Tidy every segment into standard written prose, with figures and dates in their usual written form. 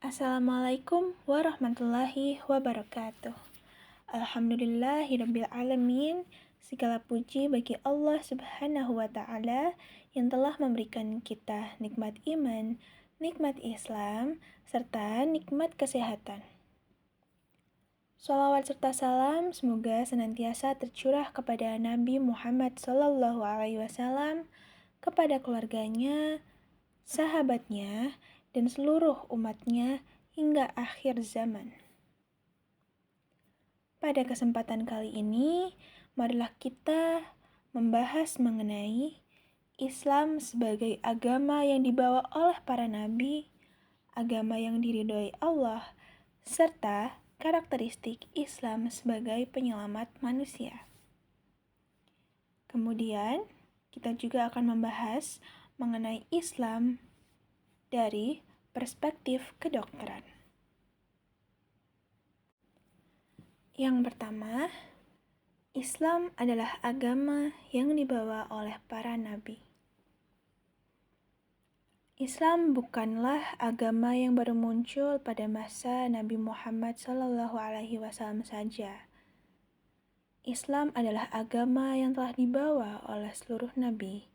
Assalamualaikum warahmatullahi wabarakatuh. Alhamdulillahirabbil alamin. Segala puji bagi Allah Subhanahu wa taala yang telah memberikan kita nikmat iman, nikmat Islam, serta nikmat kesehatan. Shalawat serta salam semoga senantiasa tercurah kepada Nabi Muhammad SAW, kepada keluarganya, sahabatnya, dan seluruh umatnya hingga akhir zaman. Pada kesempatan kali ini, marilah kita membahas mengenai Islam sebagai agama yang dibawa oleh para nabi, agama yang diridhoi Allah, serta karakteristik Islam sebagai penyelamat manusia. Kemudian, kita juga akan membahas mengenai Islam dari perspektif kedokteran. Yang pertama, Islam adalah agama yang dibawa oleh para nabi. Islam bukanlah agama yang baru muncul pada masa Nabi Muhammad SAW saja. Islam adalah agama yang telah dibawa oleh seluruh nabi,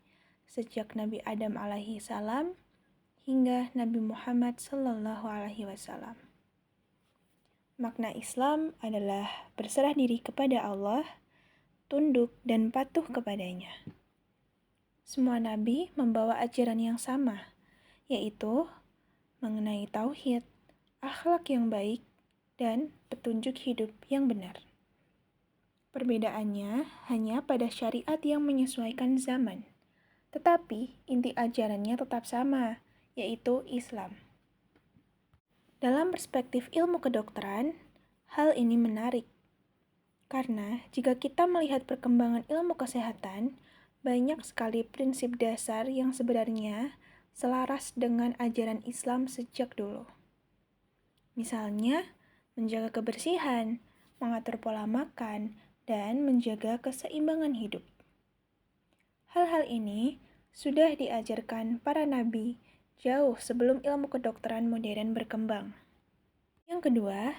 sejak Nabi Adam alaihissalam hingga Nabi Muhammad SAW. Makna Islam adalah berserah diri kepada Allah, tunduk dan patuh kepadanya. Semua nabi membawa ajaran yang sama, yaitu mengenai tauhid, akhlak yang baik, dan petunjuk hidup yang benar. Perbedaannya hanya pada syariat yang menyesuaikan zaman, tetapi inti ajarannya tetap sama, yaitu Islam. Dalam perspektif ilmu kedokteran, hal ini menarik. Karena jika kita melihat perkembangan ilmu kesehatan, banyak sekali prinsip dasar yang sebenarnya selaras dengan ajaran Islam sejak dulu. Misalnya, menjaga kebersihan, mengatur pola makan, dan menjaga keseimbangan hidup. Hal-hal ini sudah diajarkan para nabi jauh sebelum ilmu kedokteran modern berkembang. Yang kedua,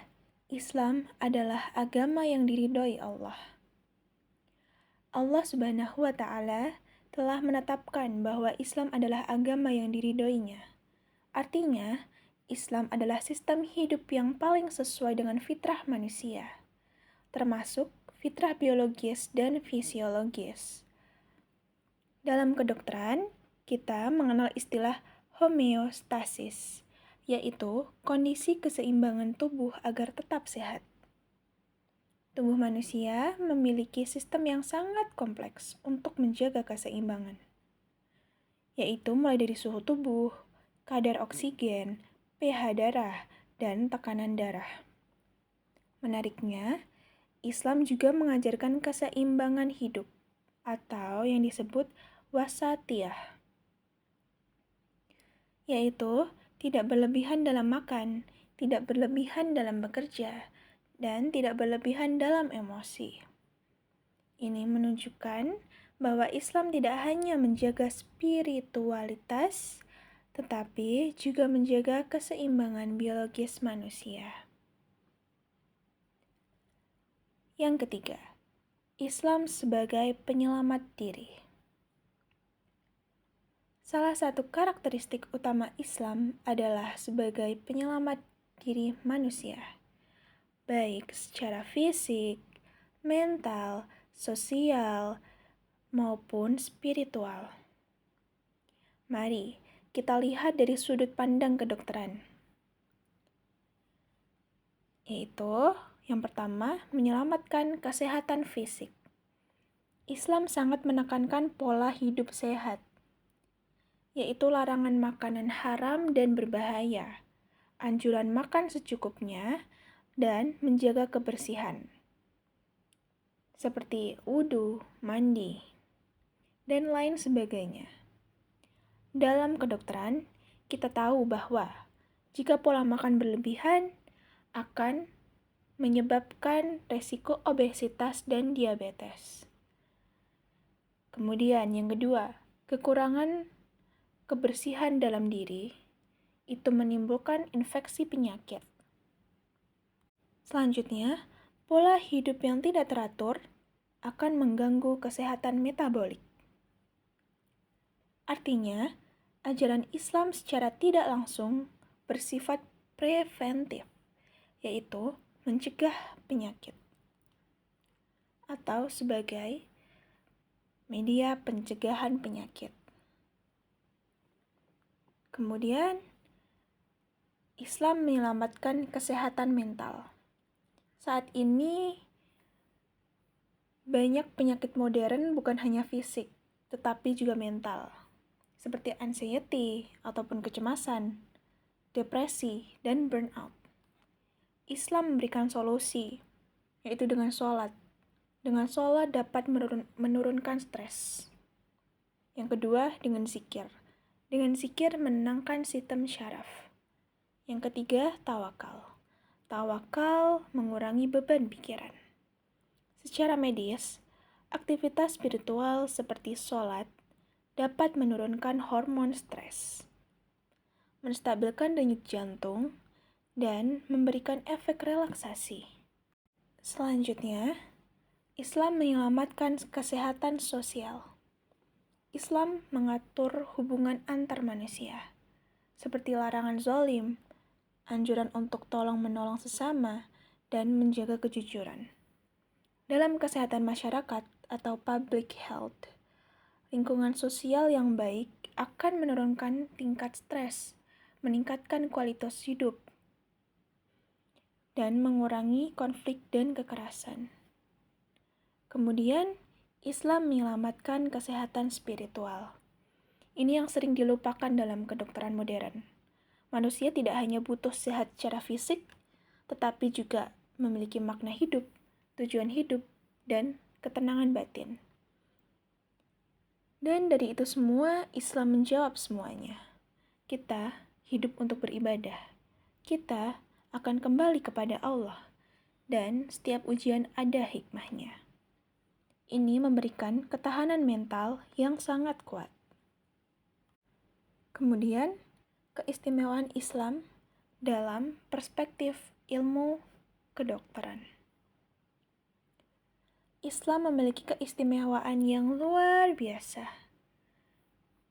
Islam adalah agama yang diridhoi Allah. Allah Subhanahu wa taala telah menetapkan bahwa Islam adalah agama yang diridhoinya. Artinya, Islam adalah sistem hidup yang paling sesuai dengan fitrah manusia, termasuk fitrah biologis dan fisiologis. Dalam kedokteran, kita mengenal istilah homeostasis, yaitu kondisi keseimbangan tubuh agar tetap sehat. Tubuh manusia memiliki sistem yang sangat kompleks untuk menjaga keseimbangan, yaitu mulai dari suhu tubuh, kadar oksigen, pH darah, dan tekanan darah. Menariknya, Islam juga mengajarkan keseimbangan hidup, atau yang disebut wasatiyah, yaitu tidak berlebihan dalam makan, tidak berlebihan dalam bekerja, dan tidak berlebihan dalam emosi. Ini menunjukkan bahwa Islam tidak hanya menjaga spiritualitas, tetapi juga menjaga keseimbangan biologis manusia. Yang ketiga, Islam sebagai penyelamat diri. Salah satu karakteristik utama Islam adalah sebagai penyelamat diri manusia, baik secara fisik, mental, sosial, maupun spiritual. Mari kita lihat dari sudut pandang kedokteran, yaitu yang pertama, menyelamatkan kesehatan fisik. Islam sangat menekankan pola hidup sehat, yaitu larangan makanan haram dan berbahaya, anjuran makan secukupnya, dan menjaga kebersihan, seperti wudhu, mandi, dan lain sebagainya. Dalam kedokteran, kita tahu bahwa jika pola makan berlebihan akan menyebabkan resiko obesitas dan diabetes. Kemudian yang kedua, kekurangan kebersihan dalam diri itu menimbulkan infeksi penyakit. Selanjutnya, pola hidup yang tidak teratur akan mengganggu kesehatan metabolik. Artinya, ajaran Islam secara tidak langsung bersifat preventif, yaitu mencegah penyakit, atau sebagai media pencegahan penyakit. Kemudian, Islam menyelamatkan kesehatan mental. Saat ini, banyak penyakit modern bukan hanya fisik, tetapi juga mental, seperti anxiety ataupun kecemasan, depresi, dan burnout. Islam memberikan solusi, yaitu dengan sholat. Dengan sholat dapat menurunkan stres. Yang kedua, dengan zikir. Dengan zikir menenangkan sistem syaraf. Yang ketiga, tawakal. Tawakal mengurangi beban pikiran. Secara medis, aktivitas spiritual seperti sholat dapat menurunkan hormon stres, menstabilkan denyut jantung, dan memberikan efek relaksasi. Selanjutnya, Islam menyelamatkan kesehatan sosial. Islam mengatur hubungan antar manusia, seperti larangan zalim, anjuran untuk tolong-menolong sesama, dan menjaga kejujuran. Dalam kesehatan masyarakat atau public health, lingkungan sosial yang baik akan menurunkan tingkat stres, meningkatkan kualitas hidup, dan mengurangi konflik dan kekerasan. Kemudian, Islam menyelamatkan kesehatan spiritual. Ini yang sering dilupakan dalam kedokteran modern. Manusia tidak hanya butuh sehat secara fisik, tetapi juga memiliki makna hidup, tujuan hidup, dan ketenangan batin. Dan dari itu semua, Islam menjawab semuanya. Kita hidup untuk beribadah. Kita akan kembali kepada Allah. Dan setiap ujian ada hikmahnya. Ini memberikan ketahanan mental yang sangat kuat. Kemudian, keistimewaan Islam dalam perspektif ilmu kedokteran. Islam memiliki keistimewaan yang luar biasa.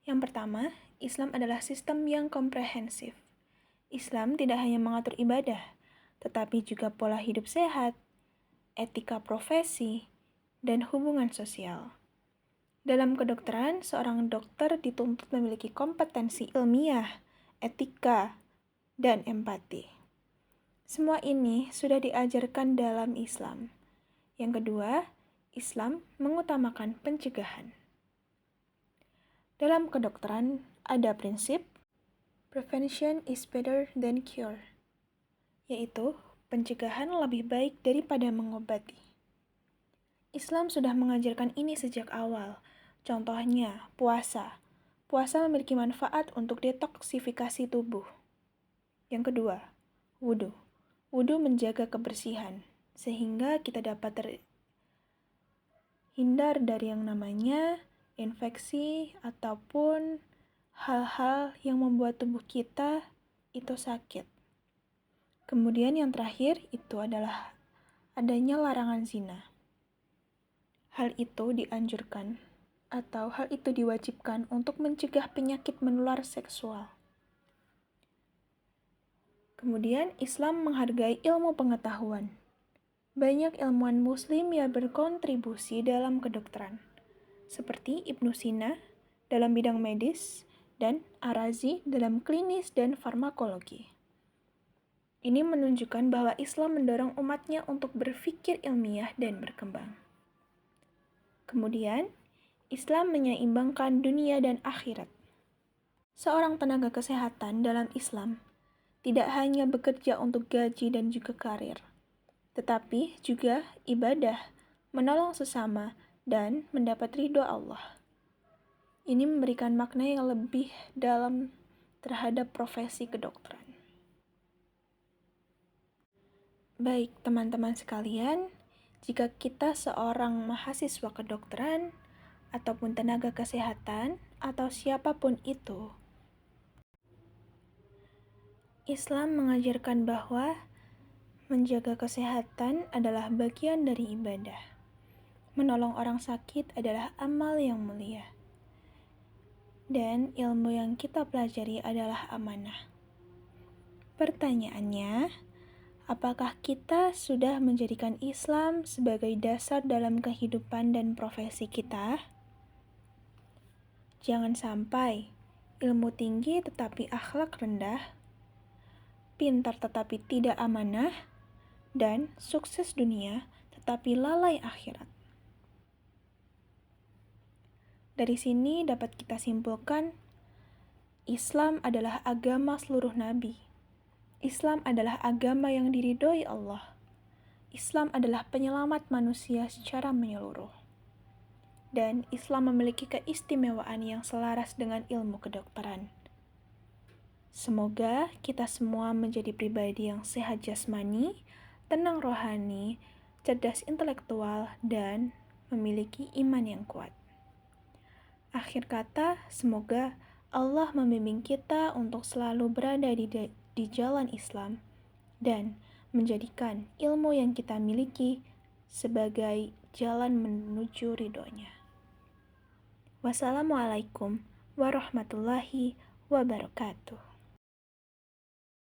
Yang pertama, Islam adalah sistem yang komprehensif. Islam tidak hanya mengatur ibadah, tetapi juga pola hidup sehat, etika profesi, dan hubungan sosial. Dalam kedokteran, seorang dokter dituntut memiliki kompetensi ilmiah, etika, dan empati. Semua ini sudah diajarkan dalam Islam. Yang kedua, Islam mengutamakan pencegahan. Dalam kedokteran ada prinsip prevention is better than cure, yaitu pencegahan lebih baik daripada mengobati. Islam sudah mengajarkan ini sejak awal. Contohnya, puasa. Puasa memiliki manfaat untuk detoksifikasi tubuh. Yang kedua, wudhu. Wudhu menjaga kebersihan, sehingga kita dapat terhindar dari yang namanya infeksi ataupun hal-hal yang membuat tubuh kita itu sakit. Kemudian yang terakhir itu adalah adanya larangan zina. Hal itu dianjurkan atau hal itu diwajibkan untuk mencegah penyakit menular seksual. Kemudian Islam menghargai ilmu pengetahuan. Banyak ilmuwan muslim yang berkontribusi dalam kedokteran, seperti Ibnu Sina dalam bidang medis dan Ar-Razi dalam klinis dan farmakologi. Ini menunjukkan bahwa Islam mendorong umatnya untuk berpikir ilmiah dan berkembang. Kemudian, Islam menyeimbangkan dunia dan akhirat. Seorang tenaga kesehatan dalam Islam tidak hanya bekerja untuk gaji dan juga karir, tetapi juga ibadah, menolong sesama, dan mendapat ridho Allah. Ini memberikan makna yang lebih dalam terhadap profesi kedokteran. Baik, teman-teman sekalian, jika kita seorang mahasiswa kedokteran ataupun tenaga kesehatan atau siapapun itu, Islam mengajarkan bahwa menjaga kesehatan adalah bagian dari ibadah. Menolong orang sakit adalah amal yang mulia. Dan ilmu yang kita pelajari adalah amanah. Pertanyaannya, apakah kita sudah menjadikan Islam sebagai dasar dalam kehidupan dan profesi kita? Jangan sampai ilmu tinggi tetapi akhlak rendah, pintar tetapi tidak amanah, dan sukses dunia tetapi lalai akhirat. Dari sini dapat kita simpulkan, Islam adalah agama seluruh nabi. Islam adalah agama yang diridhoi Allah. Islam adalah penyelamat manusia secara menyeluruh. Dan Islam memiliki keistimewaan yang selaras dengan ilmu kedokteran. Semoga kita semua menjadi pribadi yang sehat jasmani, tenang rohani, cerdas intelektual, dan memiliki iman yang kuat. Akhir kata, semoga Allah membimbing kita untuk selalu berada di jalan Islam dan menjadikan ilmu yang kita miliki sebagai jalan menuju ridhonya. Wassalamualaikum warahmatullahi wabarakatuh.